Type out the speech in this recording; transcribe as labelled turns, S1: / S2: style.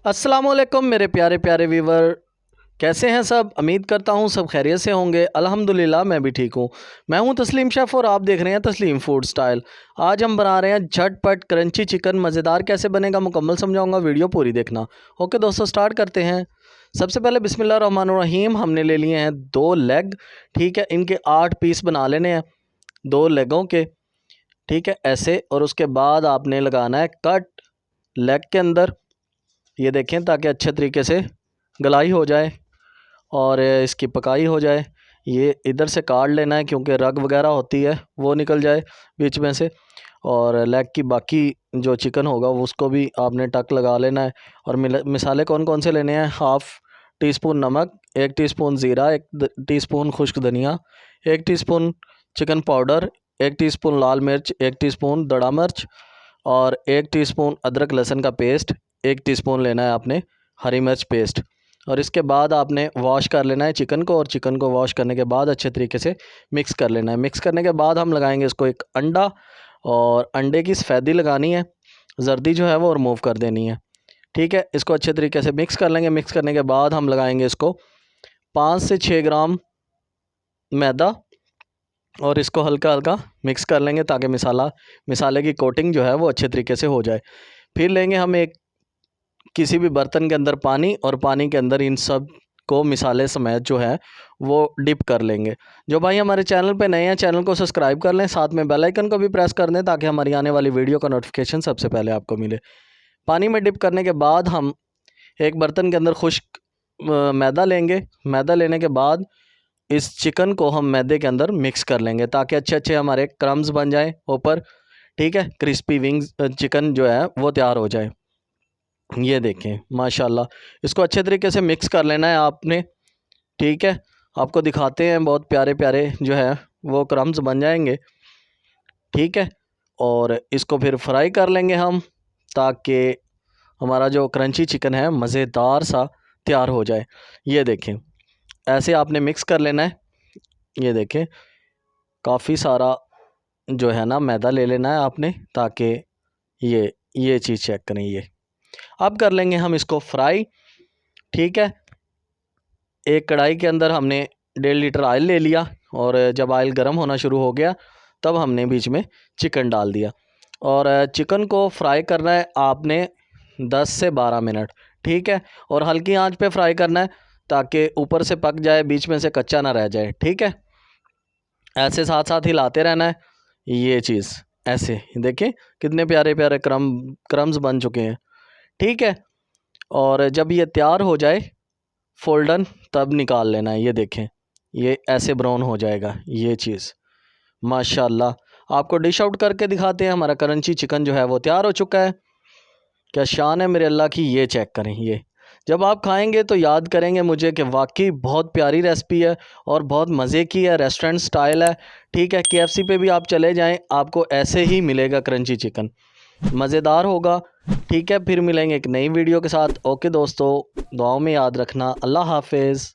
S1: अस्सलाम वालेकुम मेरे प्यारे प्यारे व्यूवर। कैसे हैं सब? उम्मीद करता हूं सब खैरियत से होंगे। अल्हम्दुलिल्लाह मैं भी ठीक हूं। मैं हूं तस्लीम शेफ़ और आप देख रहे हैं तस्लीम फूड स्टाइल। आज हम बना रहे हैं झटपट क्रंची चिकन। मज़ेदार कैसे बनेगा मुकम्मल समझाऊंगा, वीडियो पूरी देखना। ओके दोस्तों, स्टार्ट करते हैं। सबसे पहले बिस्मिल्लाह रहमान रहीम, हमने ले लिए हैं 2 लेग। ठीक है, इनके 8 पीस बना लेने हैं 2 लेगों के। ठीक है, ऐसे। और उसके बाद आपने लगाना है कट लेग के अंदर, ये देखें, ताकि अच्छे तरीके से गलाई हो जाए और इसकी पकाई हो जाए। ये इधर से काट लेना है क्योंकि रग वगैरह होती है वो निकल जाए बीच में से। और लेग की बाकी जो चिकन होगा उसको भी आपने टक लगा लेना है। और मिसाले कौन कौन से लेने हैं? 1/2 टीस्पून नमक, 1 टीस्पून ज़ीरा, 1 टीस्पून खुश्क धनिया, 1 टीस्पून चिकन पाउडर, 1 टीस्पून लाल मिर्च, 1 टीस्पून दड़ा मिर्च और 1 टीस्पून अदरक लहसुन का पेस्ट, 1 टीस्पून लेना है आपने हरी मिर्च पेस्ट। और इसके बाद आपने वॉश कर लेना है चिकन को, और चिकन को वॉश करने के बाद अच्छे तरीके से मिक्स कर लेना है। मिक्स करने के बाद हम लगाएंगे इसको एक अंडा, और अंडे की सफ़ेदी लगानी है, जर्दी जो है वो रिमूव कर देनी है। ठीक है, इसको अच्छे तरीके से मिक्स कर लेंगे। मिक्स करने के बाद हम लगाएंगे इसको 5 से 6 ग्राम मैदा, और इसको हल्का हल्का मिक्स कर लेंगे ताकि मिसाले की कोटिंग जो है वो अच्छे तरीके से हो जाए। फिर लेंगे हम एक किसी भी बर्तन के अंदर पानी, और पानी के अंदर इन सब को मिसाले समेत जो है वो डिप कर लेंगे। जो भाई हमारे चैनल पे नए हैं, चैनल को सब्सक्राइब कर लें, साथ में बेल आइकन को भी प्रेस कर दें ताकि हमारी आने वाली वीडियो का नोटिफिकेशन सबसे पहले आपको मिले। पानी में डिप करने के बाद हम एक बर्तन के अंदर खुश्क मैदा लेंगे। मैदा लेने के बाद इस चिकन को हम मैदे के अंदर मिक्स कर लेंगे ताकि अच्छे अच्छे हमारे क्रम्स बन जाएँ ऊपर। ठीक है, क्रिस्पी विंग्स चिकन जो है वो तैयार हो जाए। ये देखें माशाल्लाह, इसको अच्छे तरीके से मिक्स कर लेना है आपने। ठीक है, आपको दिखाते हैं, बहुत प्यारे प्यारे जो है वो क्रम्स बन जाएंगे। ठीक है, और इसको फिर फ्राई कर लेंगे हम ताकि हमारा जो क्रंची चिकन है मज़ेदार सा तैयार हो जाए। ये देखें, ऐसे आपने मिक्स कर लेना है। ये देखें, काफ़ी सारा जो है ना मैदा ले लेना है आपने ताकि ये चीज़ चेक करें। ये अब कर लेंगे हम इसको फ्राई। ठीक है, एक कढ़ाई के अंदर हमने 1.5 लीटर ऑयल ले लिया, और जब ऑयल गर्म होना शुरू हो गया तब हमने बीच में चिकन डाल दिया, और चिकन को फ्राई करना है आपने 10 से 12 मिनट। ठीक है, और हल्की आंच पे फ्राई करना है ताकि ऊपर से पक जाए, बीच में से कच्चा ना रह जाए। ठीक है, ऐसे साथ साथ हिलाते रहना है। ये चीज़ ऐसे देखें कितने प्यारे प्यारे क्रम्स बन चुके हैं। ठीक है, और जब ये तैयार हो जाए फोल्डन तब निकाल लेना है। ये देखें, ये ऐसे ब्राउन हो जाएगा। ये चीज़ माशाल्लाह, आपको डिश आउट करके दिखाते हैं। हमारा क्रंची चिकन जो है वो तैयार हो चुका है। क्या शान है मेरे अल्लाह की। ये चेक करें, ये जब आप खाएंगे तो याद करेंगे मुझे कि वाकई बहुत प्यारी रेसिपी है और बहुत मज़े की है, रेस्टोरेंट स्टाइल है। ठीक है, KFC पे भी आप चले जाएं आपको ऐसे ही मिलेगा क्रंची चिकन, मज़ेदार होगा। ठीक है, फिर मिलेंगे एक नई वीडियो के साथ। ओके दोस्तों, दुआओं में याद रखना। अल्लाह हाफिज़।